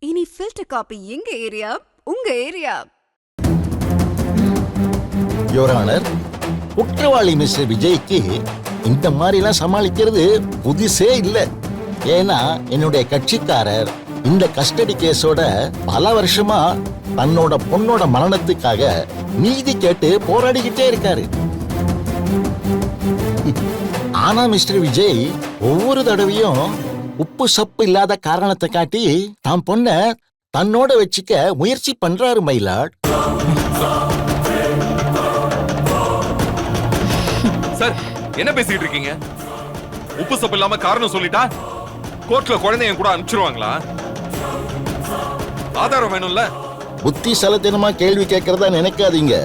இனி filter coffee எங்க area, உங்க ஏரியா. யுவர் ஆனர், குற்றவாளி மிஸ்டர் விஜய்க்கு இந்த மாதிரிலாம் சமாளிக்கிறது புதுசே இல்லை. ஏன்னா என்னுடைய கட்சிக்காரர் இந்த கஸ்டடி கேஸோட பல வருஷமா தன்னோட பொண்ணோட மரணத்துக்காக நீதி கேட்டு போராடிக்கிட்டே இருக்காரு. ஆனா மிஸ்டர் விஜய் ஒவ்வொரு தடவையும் உப்பு சப்பு இல்லாத காரணத்தை காட்டி தான் பொண்ண தன்னோட வச்சுக்க முயற்சி பண்றாரு மயிலாட். சார், என்ன பேசிட்டு இருக்கீங்க? உப்பு சப்பு இல்லாம காரணம் சொல்லிட்டா கோர்ட்ல குழந்தைய கூட அனுப்பிச்சிருவாங்களா? ஆதாரம் வேணும்ல. புத்தி சலத்தனமா கேள்வி கேட்கறதா நினைக்காதீங்க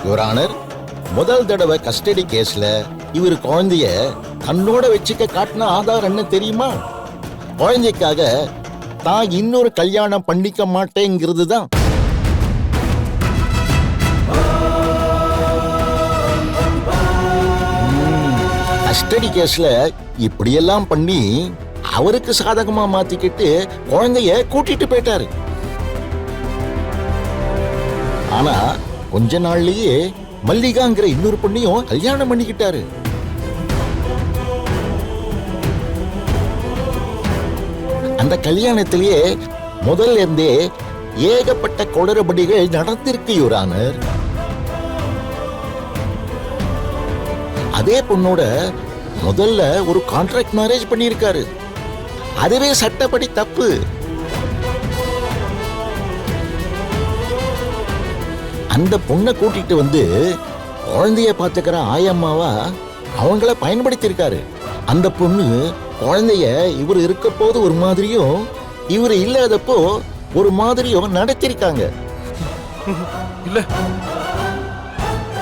யுவர் ஆனர். முதல் தடவை கஸ்டடி கேஸ்ல இவர் குழந்தைய தன்னோட வச்சுக்க காட்டின ஆதாரம் என்ன தெரியுமா? குழந்தைக்காக தான் இன்னொரு கல்யாணம் பண்ணிக்க மாட்டேங்கிறது தான். கஸ்டடி கேஸ்ல இப்படியெல்லாம் பண்ணி அவருக்கு சாதகமா மாத்திக்கிட்டு குழந்தைய கூட்டிட்டு போயிட்டாரு. ஆனா கொஞ்ச நாள்லயே மல்லிகாங்கிற இன்னொரு பொண்ணையும் கல்யாணம் பண்ணிக்கிட்டாரு. அந்த கல்யாணத்திலேயே முதல்ல இருந்தே ஏகப்பட்ட குளறுபடிகள் நடந்திருக்கு யுவர் ஆனர். அதே பொண்ணோட முதல்ல ஒரு கான்ட்ராக்ட் மேரேஜ் பண்ணியிருக்காரு. அதுவே சட்டப்படி தப்பு. அந்த பொண்ணை கூட்டிட்டு வந்து குழந்தைய பாத்துக்கிற ஆயம்மாவா அவங்கள பயன்படுத்தியிருக்காரு. அந்த பொண்ணு குழந்தைய இவர் இருக்க போது ஒரு மாதிரியும் இவர் இல்லாதப்போ ஒரு மாதிரியும் நடத்திருக்காங்க. இல்ல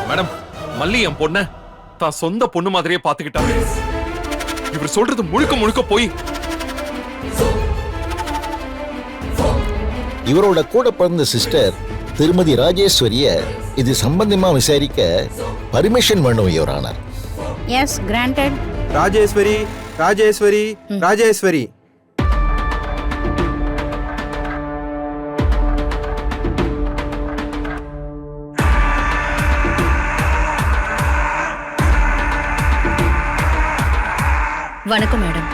மேடம், மல்லி என் பொண்ண தான் சொந்த பொண்ணு மாதிரியே பாத்துக்கிட்டாங்க. இவர் சொல்றது முழுக்க முழுக்க போய். இவரோட கூட பிறந்த சிஸ்டர் திருமதி ராஜேஸ்வரிய இது சம்பந்தமா விசாரிக்க பர்மிஷன் வேணும் your honour. Yes, granted. Rajeshwari, Rajeshwari, Rajeshwari. வணக்கம் மேடம்.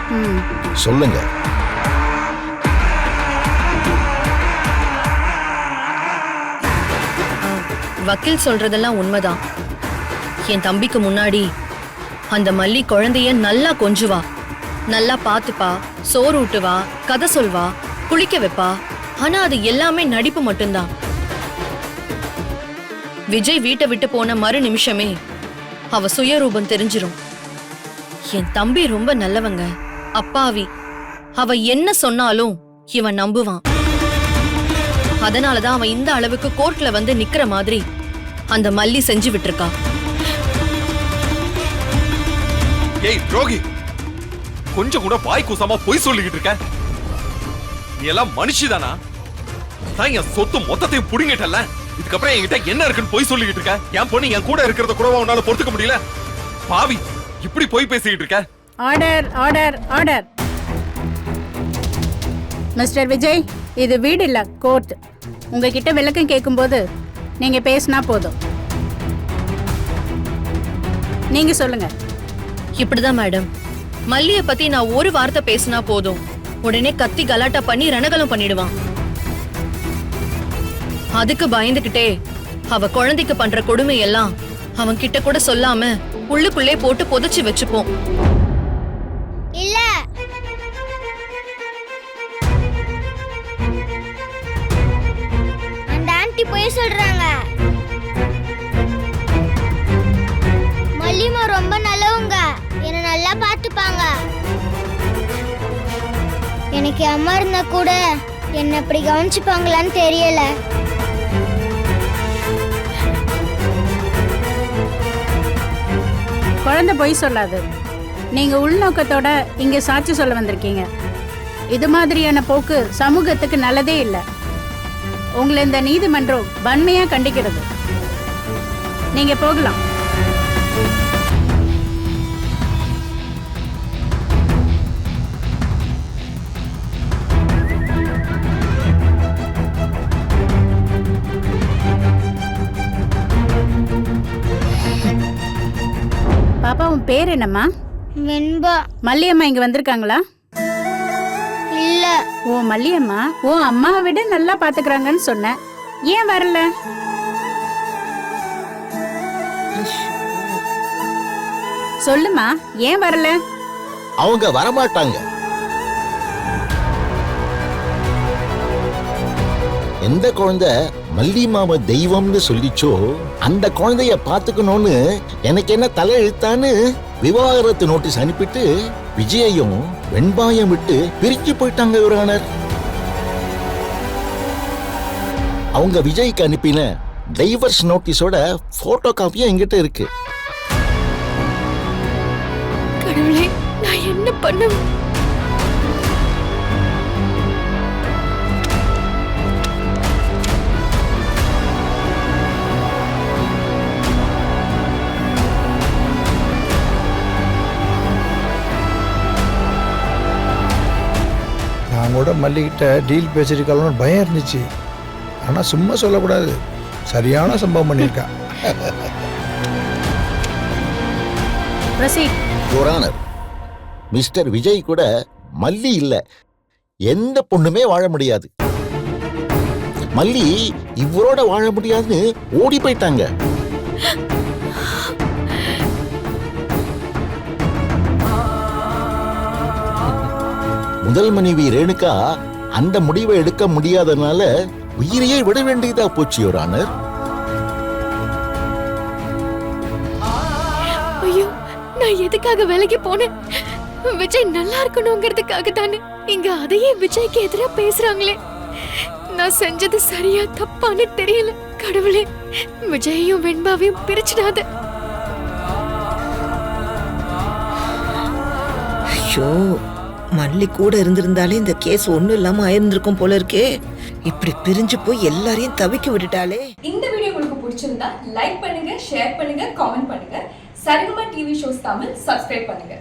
சொல்லுங்க. வக்கீல் சொல்றதெல்லாம் உண்மைதான். என் தம்பிக்கு முன்னாடி அந்த மல்லி குழந்தைய நல்லா கொஞ்சுவா, நல்லா பாத்துப்பா, சோறு ஊட்டுவா, கதை சொல்வா, குளிக்க வைப்பா. ஆனா அது எல்லாமே நடிப்பு மட்டும்தான். விஜய் வீட்டை விட்டு போன மறு நிமிஷமே அவ சுயரூபம் தெரிஞ்சிரும். என் தம்பி ரொம்ப நல்லவங்க, அப்பாவி. அவ என்ன சொன்னாலும் இவன் நம்புவான். அதனாலதான் அவன் இந்த அளவுக்கு கோர்ட்ல வந்து நிக்கிற மாதிரி அந்த மல்லி செஞ்சு விட்டுருக்கா. ஏய் துரோகி, கொஞ்சம் கூட வாய் கூசாம பொய் சொல்லிக்கிட்டு இருக்க. நீ எல்லாம் மனுஷிதானா? தான் என் சொத்து மொத்தத்தையும் புடிங்கிட்டல. இதுக்கப்புறம் என்கிட்ட என்ன இருக்குன்னு பொய் சொல்லிக்கிட்டு இருக்க. என் பொண்ணு என் கூட இருக்கிறத கூட உன்னால பொறுத்துக்க முடியல. பாவி, இப்படி போய் பேசிக்கிட்டு இருக்க. Order, order, order. Mister Vijay, இது வீடு இல்ல, கோர்ட். உங்ககிட்ட விளக்கம் கேட்கும்போது நீங்க பேசினா போதும். நீங்க சொல்லுங்க. இப்படிதான் மேடம், மல்லிய பத்தி நான் ஒரு வார்த்தை பேசினா போதும், உடனே கத்தி கலாட்டா பண்ணி ரணகலம் பண்ணிடுவான். அதுக்கு பயந்துகிட்டே அவ குழந்தைக்கு பண்ற கொடுமை எல்லாம் அவன் கிட்ட கூட சொல்லாம உள்ளுக்குள்ளே போட்டு புதைச்சு வச்சுப்போம். இல்ல, அந்த ஆன்ட்டி போய் சொல்றாங்க. மல்லிமா ரொம்ப நல்லவங்க, என்ன நல்லா பாத்துப்பாங்க. எனக்கு அம்மா இருந்தா கூட என்ன அப்படி கவனிச்சுப்பாங்களான்னு தெரியல. குழந்தை பொய் சொல்லாது. நீங்க உள்நோக்கத்தோட இங்க சாட்சி சொல்ல வந்திருக்கீங்க. இது மாதிரியான போக்கு சமூகத்துக்கு நல்லதே இல்லை. உங்களை இந்த நீதிமன்றம் வன்மையா கண்டிக்கிறது. நீங்க போகலாம். பேர் என்னம்மா? வெண்பா. மல்லியம்மா இங்க வந்திருக்காங்களா? இல்ல. ஓ மல்லியம்மா, ஓ அம்மாவை விட நல்லா பாத்துக்கறாங்கன்னு சொன்ன, ஏன் வரல? சொல்லுமா, ஏன் வரல? அவங்க வரமாட்டாங்க. எந்த குழந்தை மல்லிமாவை தெய்வம்னு சொல்லிச்சோ அந்த குழந்தைய பாத்துக்கணும்னு எனக்கு என்ன தலை எழுத்தான்னு விவாகரத்து நோட்டீஸ் அனுப்பிட்டு விஜயையும் வெண்பாயம் விட்டு பிரிஞ்சு போயிட்டாங்க யுவரானர். அவங்க விஜய்க்கு அனுப்பின டைவர்ஸ் நோட்டீஸோட போட்டோ காப்பியும் என்கிட்ட இருக்கு. கடவுளே, நான் என்ன பண்ண? நான் கூட மல்லிகிட்ட டீல் பேசியிருக்காலும் பயம் இருந்துச்சு. ஆனால் சும்மா சொல்லக்கூடாது, சரியான சம்பவம் பண்ணியிருக்கா. யுவரானர், மிஸ்டர் விஜய் கூட மல்லி இல்ல எந்த பொண்ணுமே வாழ முடியாது. மல்லி இவரோட வாழ முடியாதுன்னு ஓடி போயிட்டாங்க. முதல் மனைவி ரேணுகா அந்த முடிவை எடுக்க முடியாதனால உயிரையே விட வேண்டியதா போச்சு யுவரானர். ஐயோ, நான் எதுக்காக வேலைக்கு போனேன்? விஜய் நல்லா இருக்கணுங்கிறதுக்காக தானே. இங்க அதையே விஜய்க்கு எதிரா பேசுறாங்களே. நான் செஞ்சது சரியா தப்பான்னு தெரியல. கடவுளே, விஜயையும் வெண்பாவையும் பிரிச்சிடாத. ஐயோ, மல்லி கூட இருந்திருந்தாலே இந்த கேஸ் ஒண்ணும் இல்லாம ஆயிருந்திருக்கும் போல இருக்கே. இப்படி பிரிஞ்சு போய் எல்லாரையும் தவிக்க விட்டுட்டாலே. இந்த வீடியோ உங்களுக்கு பிடிச்சிருந்தா லைக் பண்ணுங்க, ஷேர் பண்ணுங்க, காமெண்ட் பண்ணுங்க. Saregama TV shows Tamil subscribe பண்ணுங்க.